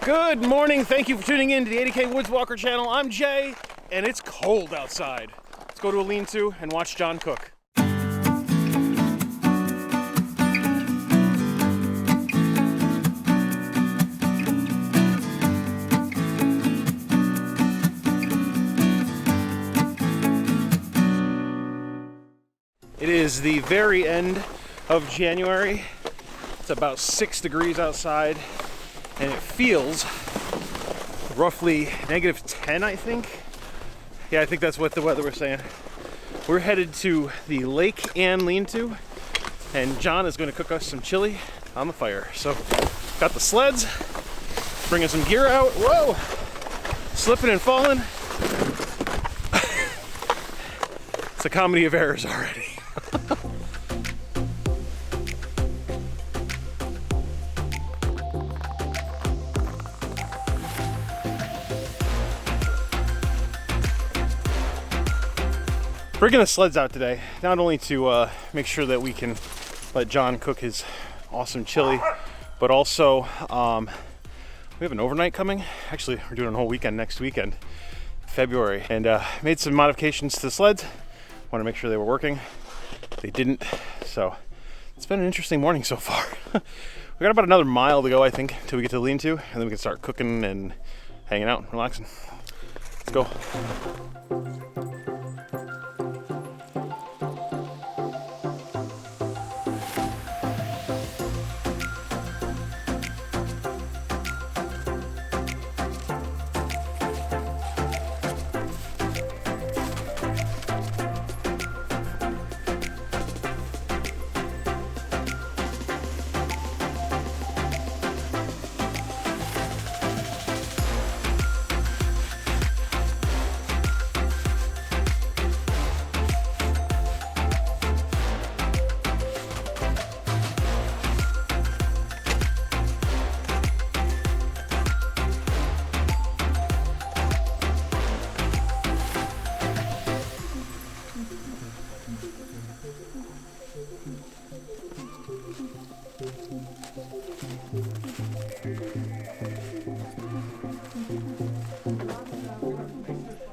Good morning. Thank you for tuning in to the 80K Woods Walker channel. I'm Jay, and it's cold outside. Let's go to a lean-to and watch John cook. It is the very end of January. It's about 6 degrees outside, and it feels roughly -10, I think. Yeah, I think that's what the weather was saying. We're headed to the Lake Ann lean-to, and John is going to cook us some chili on the fire. So, got the sleds, bringing some gear out. Whoa! Slipping and falling. It's a comedy of errors already. Bringing the sleds out today, not only to make sure that we can let John cook his awesome chili, but also we have an overnight coming. Actually, we're doing a whole weekend next weekend, February, and made some modifications to the sleds. Want to make sure they were working. They didn't, so it's been an interesting morning so far. We got about another mile to go, I think, till we get to the lean-to, and then we can start cooking and hanging out, relaxing. Let's go.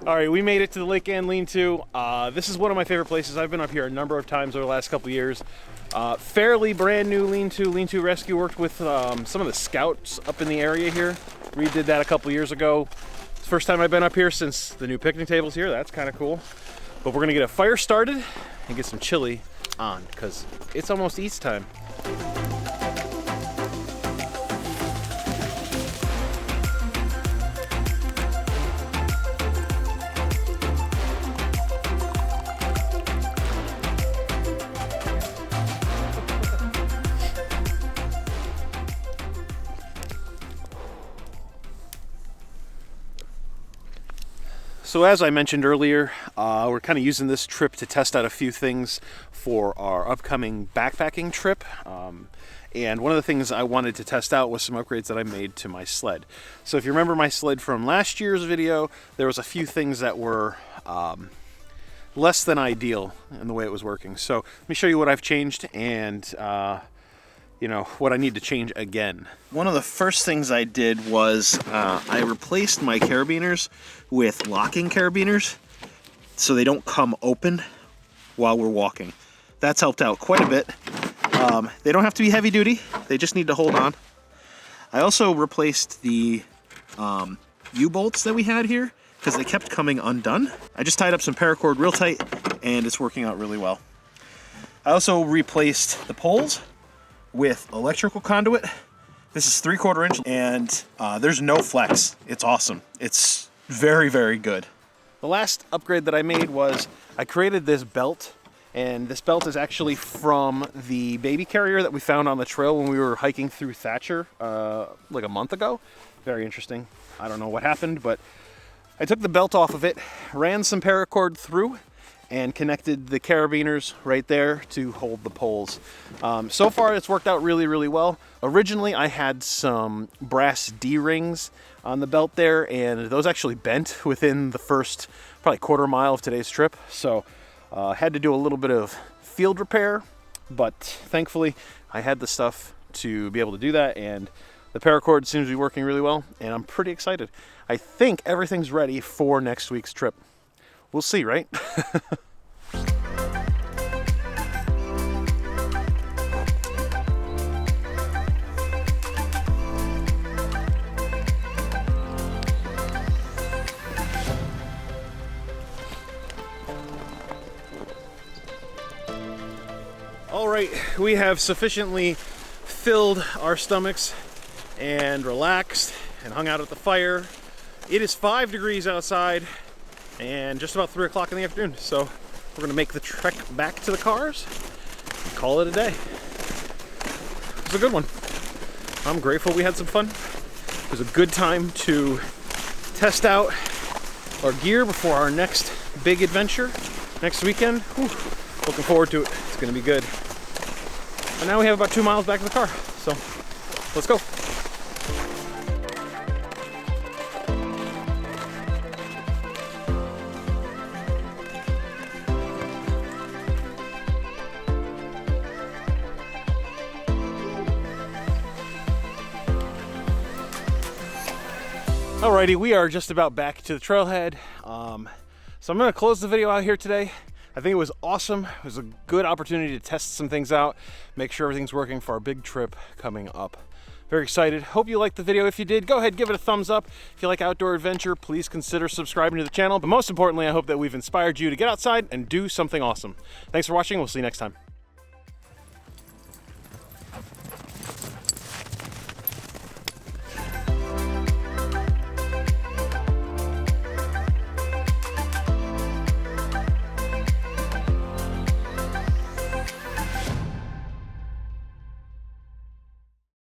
All right, we made it to the Lake Ann lean-to. This is one of my favorite places. I've been up here a number of times over the last couple years. Fairly brand new lean-to rescue. Worked with some of the scouts up in the area here. Redid that a couple years ago. It's the first time I've been up here since the new picnic table's here. That's kind of cool. But we're gonna get a fire started and get some chili on, because it's almost east time. So as I mentioned earlier, we're kind of using this trip to test out a few things for our upcoming backpacking trip. And one of the things I wanted to test out was some upgrades that I made to my sled. So if you remember my sled from last year's video, there was a few things that were less than ideal in the way it was working. So let me show you what I've changed and you know, what I need to change again. One of the first things I did was I replaced my carabiners with locking carabiners so they don't come open while we're walking. That's helped out quite a bit. They don't have to be heavy duty, they just need to hold on. I also replaced the U-bolts that we had here because they kept coming undone. I just tied up some paracord real tight and it's working out really well. I also replaced the poles with electrical conduit. This is 3/4 inch and there's no flex. It's awesome. It's very, very good. The last upgrade that I made was I created this belt, and this belt is actually from the baby carrier that we found on the trail when we were hiking through Thatcher like a month ago. Very interesting. I don't know what happened, but I took the belt off of it, ran some paracord through, and connected the carabiners right there to hold the poles. So far it's worked out really, really well. Originally I had some brass D-rings on the belt there, and those actually bent within the first probably 1/4 mile of today's trip. So had to do a little bit of field repair, but thankfully I had the stuff to be able to do that, and The paracord seems to be working really well, and I'm pretty excited. I think everything's ready for next week's trip. We'll see, right? All right, we have sufficiently filled our stomachs and relaxed and hung out at the fire. It is 5 degrees outside and just about 3 o'clock in the afternoon. So we're gonna make the trek back to the cars and call it a day. It was a good one. I'm grateful we had some fun. It was a good time to test out our gear before our next big adventure next weekend. Whew. Looking forward to it. It's gonna be good. And now we have about 2 miles back to the car. So let's go. Alrighty, we are just about back to the trailhead. So I'm gonna close the video out here today. I think it was awesome. It was a good opportunity to test some things out, make sure everything's working for our big trip coming up. Very excited. Hope you liked the video. If you did, go ahead, give it a thumbs up. If you like outdoor adventure, please consider subscribing to the channel. But most importantly, I hope that we've inspired you to get outside and do something awesome. Thanks for watching. We'll see you next time.